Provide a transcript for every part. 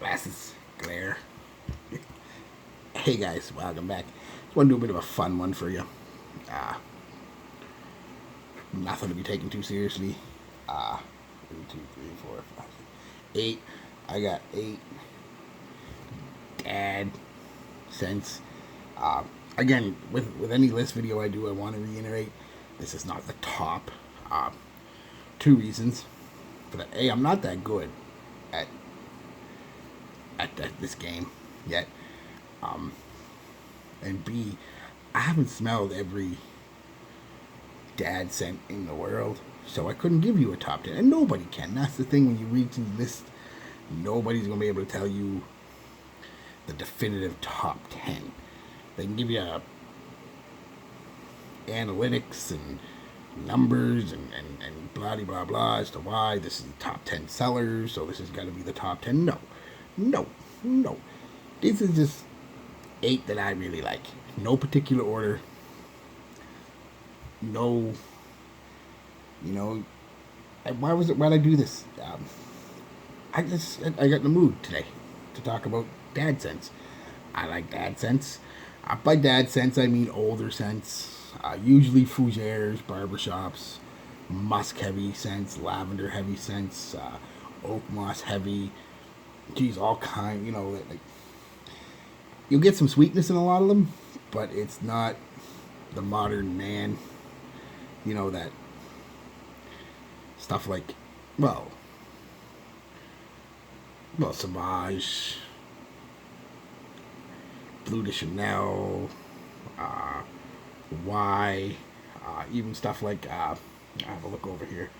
Glasses. Glare. Hey guys, welcome back. Just want to do a bit of a fun one for you. Uh, Nothing to be taken too seriously. 1, 2, 3, 4, 5, 6, 8. I got 8 dad cents. Again, with any list video I do, I want to reiterate this is not the top. 2 reasons for that. A, I'm not that good at this game yet. And B, I haven't smelled every dad scent in the world, so I couldn't give you a top 10. And nobody can. That's the thing when you read these lists, nobody's going to be able to tell you the definitive top 10. They can give you analytics and numbers and blah blah blah as to why this is the top 10 sellers, so this has got to be the top 10. No. This is just 8 that I really like. No particular order. No, why'd I do this? I got in the mood today to talk about dad scents. I like dad scents. By dad scents, I mean older scents. Usually fougères, barbershops, musk heavy scents, lavender heavy scents, oak moss heavy. Geez, all kind. Like you'll get some sweetness in a lot of them, but it's not the modern man. That stuff like, Sauvage, Blue de Chanel, Y, even stuff like, I have a look over here,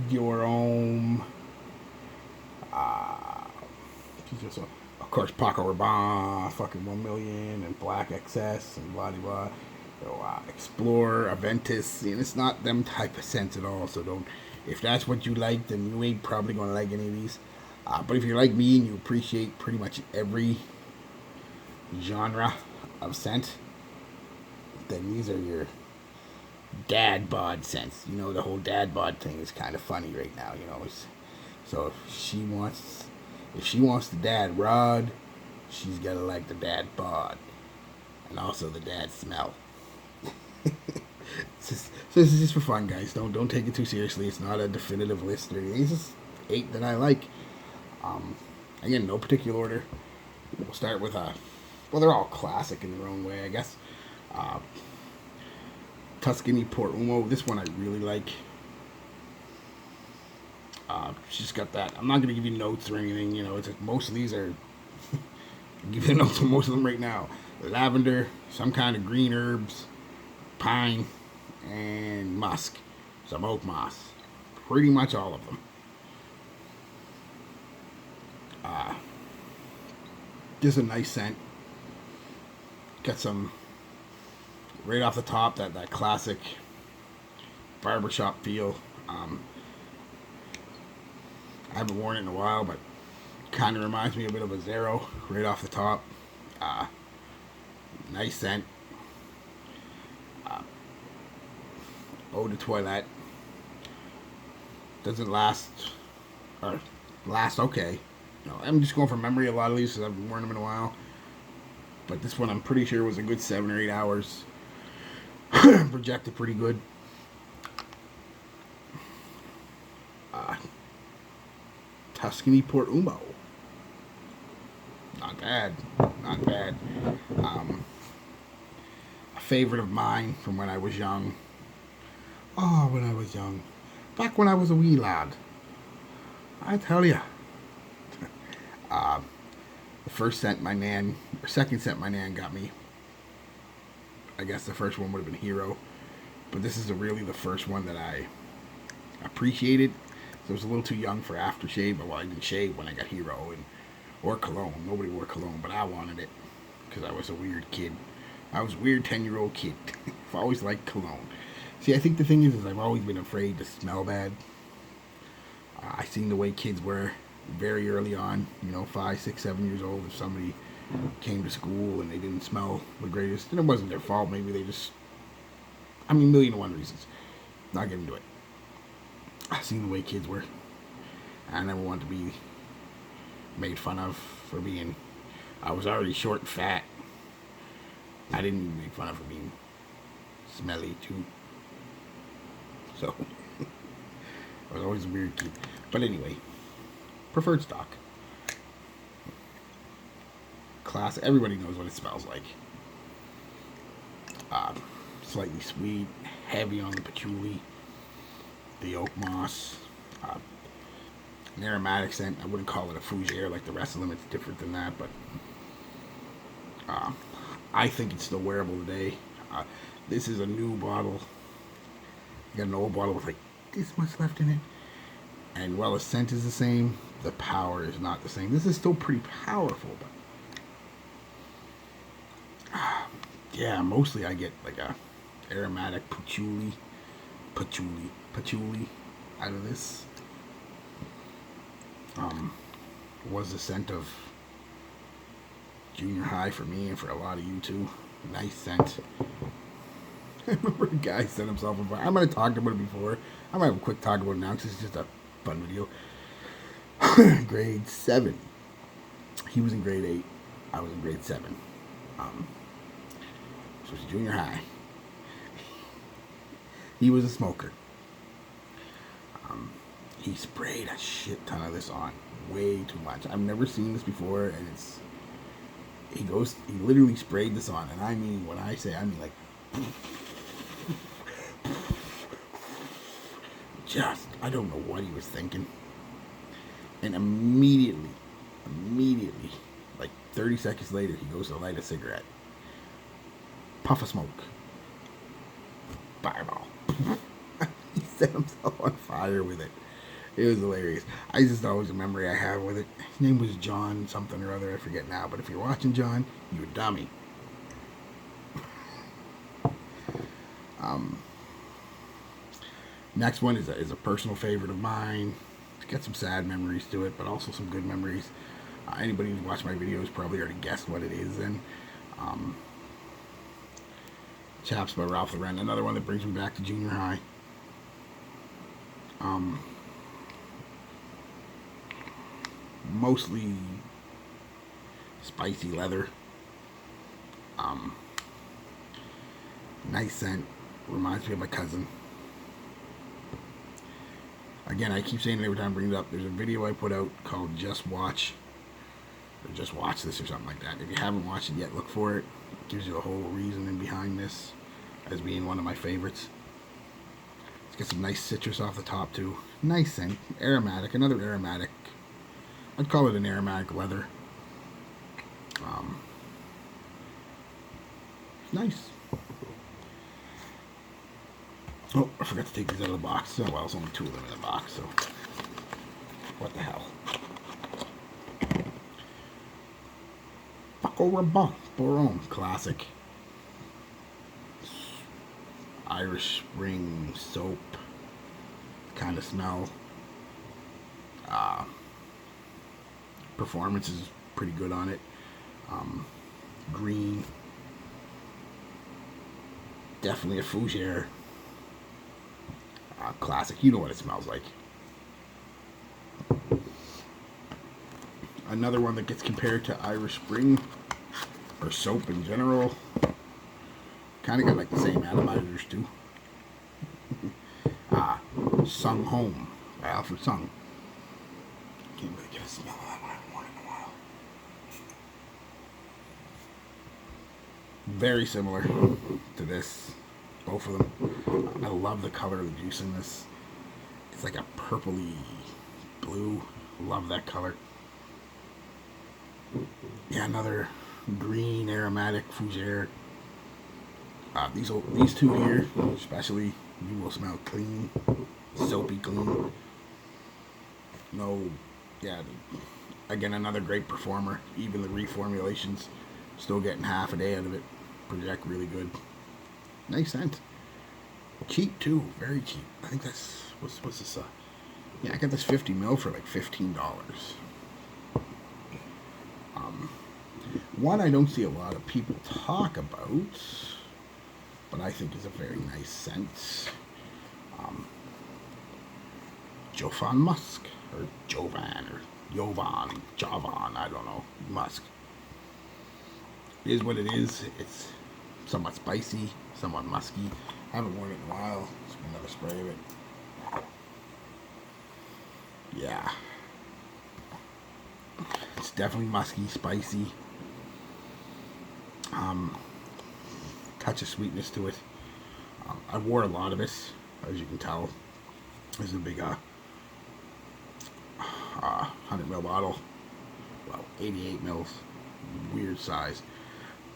Your Homme, of course, Paco Rabanne, fucking 1 million, and Black XS, and blah blah. Explorer, Aventus, and it's not them type of scents at all. So don't. If that's what you like, then you ain't probably gonna like any of these. But if you're like me and you appreciate pretty much every genre of scent, then these are your dad bod scents. The whole dad bod thing is kind of funny right now. So if she wants the dad rod, she's gotta like the dad bod, and also the dad smell. So this is just for fun, guys. Don't take it too seriously. It's not a definitive list or anything. It's just 8 that I like. Again, no particular order. We'll start with they're all classic in their own way, I guess. Tuscany Port Umo. This one I really like. She's got that. I'm not going to give you notes or anything. It's like most of these are. I'll give you notes on most of them right now. Lavender, some kind of green herbs, pine, and musk. Some oak moss. Pretty much all of them. Just a nice scent. Got some right off the top that classic barbershop feel. I haven't worn it in a while, but kind of reminds me a bit of a Zero right off the top. Nice scent. Eau de Toilette. Doesn't last okay. I'm just going from memory a lot of these because I've been wearing them in a while. But this one I'm pretty sure was a good 7 or 8 hours. Projected pretty good. Tuscany Port Umo. Not bad. A favorite of mine from when I was young. Oh, when I was young. Back when I was a wee lad. I tell ya. The second scent my nan got me. I guess the first one would have been Hero. But this is really the first one that I appreciated. So I was a little too young for aftershave, but I didn't shave when I got Hero or cologne. Nobody wore cologne, but I wanted it because I was a weird kid. I was a weird 10-year-old kid. I've always liked cologne. See, I think the thing is I've always been afraid to smell bad. I seen the way kids were very early on, 5, 6, 7 years old. If somebody came to school and they didn't smell the greatest, and it wasn't their fault. Maybe they just, million and one reasons. Not get into it. I seen the way kids were. I never wanted to be made fun of for being. I was already short and fat. I didn't even make fun of for being smelly too. So I was always a weird kid. But anyway, preferred stock. Classic. Everybody knows what it smells like. Slightly sweet, heavy on the patchouli, the oak moss, an aromatic scent. I wouldn't call it a fougere like the rest of them. It's different than that, but I think it's still wearable today. This is a new bottle. You got an old bottle with like this much left in it, and while the scent is the same, the power is not the same. This is still pretty powerful, but yeah, mostly I get like a aromatic patchouli out of this. Was the scent of junior high for me and for a lot of you too. Nice scent. I remember a guy set himself on fire. I might have talked about it before. I might have a quick talk about it now because it's just a fun video. Grade 7. He was in grade 8. I was in grade 7. So it's junior high. He was a smoker. He sprayed a shit ton of this on. Way too much. I've never seen this before, and he literally sprayed this on, and I mean, when I say, I mean like, just, I don't know what he was thinking. And immediately, like 30 seconds later, he goes to light a cigarette. Puff of smoke. Fireball. He set himself on fire with it. It was hilarious. I just always a memory I have with it. His name was John something or other. I forget now. But if you're watching John, you're a dummy. Next one is a personal favorite of mine. It's got some sad memories to it, but also some good memories. Anybody who's watched my videos probably already guessed what it is. And Chaps by Ralph Lauren. Another one that brings me back to junior high. Mostly spicy leather. Nice scent. Reminds me of my cousin. Again, I keep saying it every time I bring it up. There's a video I put out called Just Watch. Or Just Watch This or something like that. If you haven't watched it yet, look for it. It gives you a whole reasoning behind this as being one of my favorites. It's got some nice citrus off the top too. Nice scent. Aromatic. Another aromatic. I'd call it an aromatic leather. Nice. Oh, I forgot to take these out of the box. Oh, well, there's only 2 of them in the box, so what the hell. Paco Rabanne, Boron, classic. Irish Spring soap kind of smell. Performance is pretty good on it. Green. Definitely a fougere. Classic. You know what it smells like. Another one that gets compared to Irish Spring or soap in general. Kind of got like the same atomizers too. Homme by Alfred Sung. Can't really get a smell of that one. I haven't worn it in a while. Very similar to this. Both of them. I love the color of the juice in this. It's like a purpley blue. Love that color. Yeah, another green aromatic fougere. These 2 here, especially, you will smell clean, soapy clean. No, yeah. Again, another great performer. Even the reformulations, still getting half a day out of it. Project really good. Nice scent. Cheap too, very cheap. I think that's what's this? Yeah, I got this 50 ml for like $15. One I don't see a lot of people talk about, but I think is a very nice scent. Jovan Musk, or Jovan, or Javon, I don't know, Musk. It is what it is. It's somewhat spicy, somewhat musky. I haven't worn it in a while. Just another spray of it. Yeah. It's definitely musky, spicy. Touch of sweetness to it. I wore a lot of it, as you can tell. This is a big 100 ml bottle. Well, 88 mils. Weird size.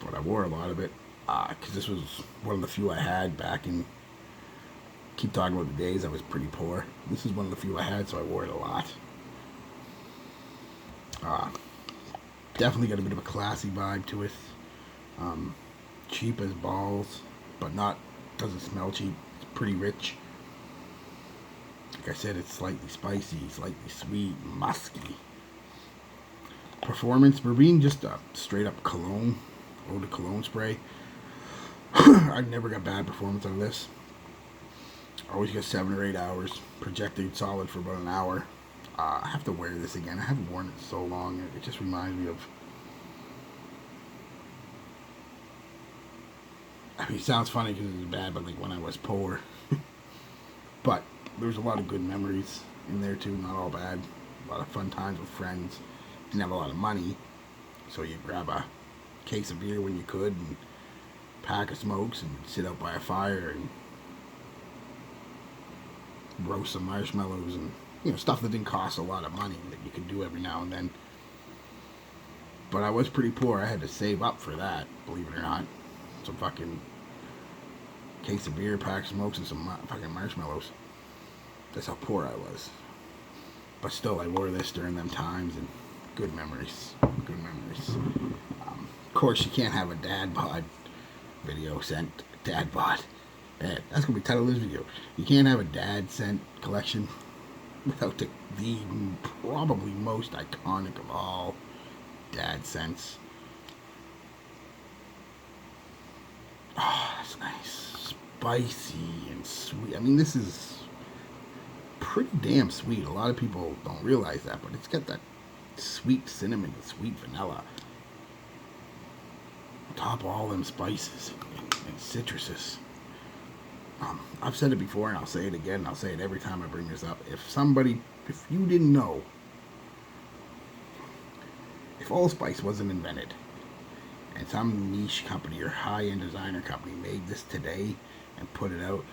But I wore a lot of it because this was one of the few I had back in. Keep talking about the days I was pretty poor. This is one of the few I had, so I wore it a lot. Definitely got a bit of a classy vibe to it. Cheap as balls, but doesn't smell cheap. It's pretty rich. Like I said, it's slightly spicy, slightly sweet, musky. Performance, we're being just a straight up cologne, eau de cologne spray. I never got bad performance on this. I always get 7 or 8 hours, projected solid for about an hour. I have to wear this again. I haven't worn it so long. It just reminds me of. I mean, it sounds funny because it's bad, but like when I was poor. But there's a lot of good memories in there too. Not all bad. A lot of fun times with friends. Didn't have a lot of money, so you grab a case of beer when you could and pack of smokes and sit out by a fire and roast some marshmallows and stuff that didn't cost a lot of money that you could do every now and then. But I was pretty poor. I had to save up for that, believe it or not. Some fucking case of beer, pack of smokes, and some fucking marshmallows. That's how poor I was. But still, I wore this during them times, and good memories. Good memories. Of course, you can't have a dad bod video sent. Dad bod. That's going to be the title of this video. You can't have a dad sent collection without the probably most iconic of all dad scents. Oh, that's nice. Spicy and sweet. I mean, this is pretty damn sweet. A lot of people don't realize that, but it's got that sweet cinnamon and sweet vanilla on top of all them spices and citruses. I've said it before and I'll say it again and I'll say it every time I bring this up. If you didn't know, if allspice wasn't invented and some niche company or high-end designer company made this today and put it out,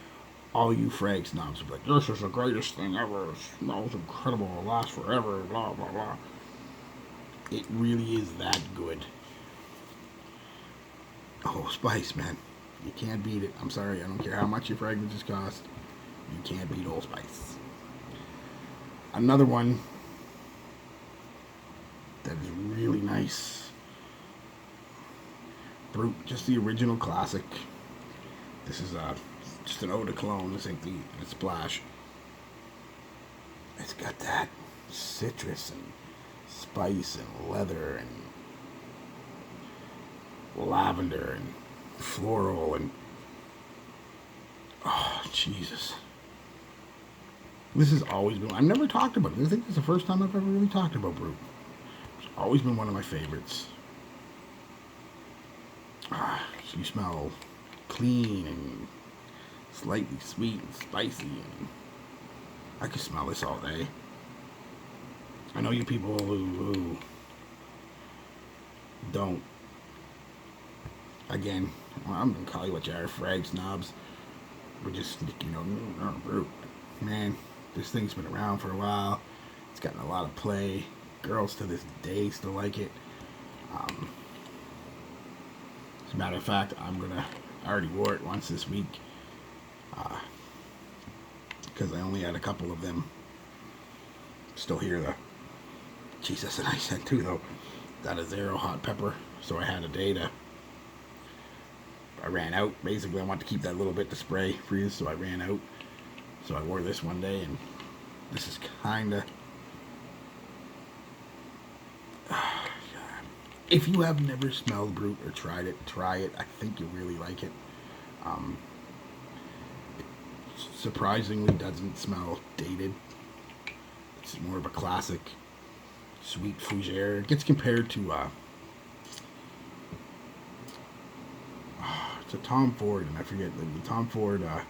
all you frag snobs would be like, this is the greatest thing ever, it smells incredible, it'll last forever, blah, blah, blah. It really is that good. Oh, spice, man. You can't beat it. I'm sorry, I don't care how much your fragrances cost. You can't beat Old Spice. Another one that is really nice. Brew, just the original classic. This is just an eau de cologne. This ain't the splash. It's got that citrus and spice and leather and lavender and floral and oh Jesus, this has always been. I've never talked about it. I think this is the first time I've ever really talked about Brew. It's always been one of my favorites. You smell clean and slightly sweet and spicy, and I could smell this all day. I know you people who don't. Again, I'm gonna call you what you are, frag snobs. We're just, Brew. Man, this thing's been around for a while. It's gotten a lot of play. Girls to this day still like it. As a matter of fact, I already wore it once this week. Because I only had a couple of them still here, though. Jeez, that's a nice scent too, though. That is zero hot pepper, so I had a day to. I ran out. Basically, I want to keep that little bit to spray freeze, so I ran out. So I wore this one day, and this is kind of. If you have never smelled Brew or tried it, try it. I think you'll really like it. It surprisingly doesn't smell dated. It's more of a classic sweet fougere. It gets compared to it's a Tom Ford, and I forget the Tom Ford, the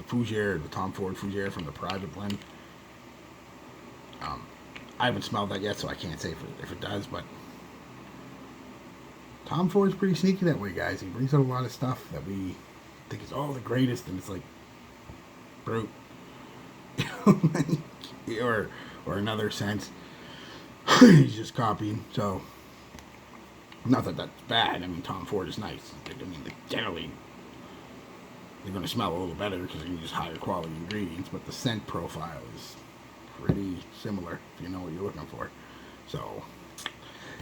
fougere, the Tom Ford fougere from the Private Blend. I haven't smelled that yet, so I can't say if it does, but Tom Ford's pretty sneaky that way, guys. He brings out a lot of stuff that we think is all the greatest, and it's like, Brew. or another sense, he's just copying. So, not that that's bad. I mean, Tom Ford is nice. I mean, generally, they're going to smell a little better because they use higher quality ingredients, but the scent profile is pretty similar if you know what you're looking for. So,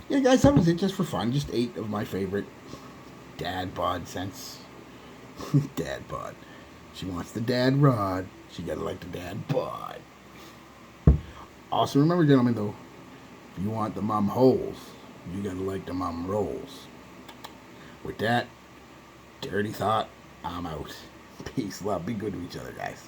yeah, guys, that was it just for fun. Just 8 of my favorite dad bod scents. Dad bod. She wants the dad rod. She gotta like the dad bod. Also, remember, gentlemen, though, if you want the mum holes, you gotta like the mum rolls. With that dirty thought, I'm out. Peace, love, be good to each other, guys.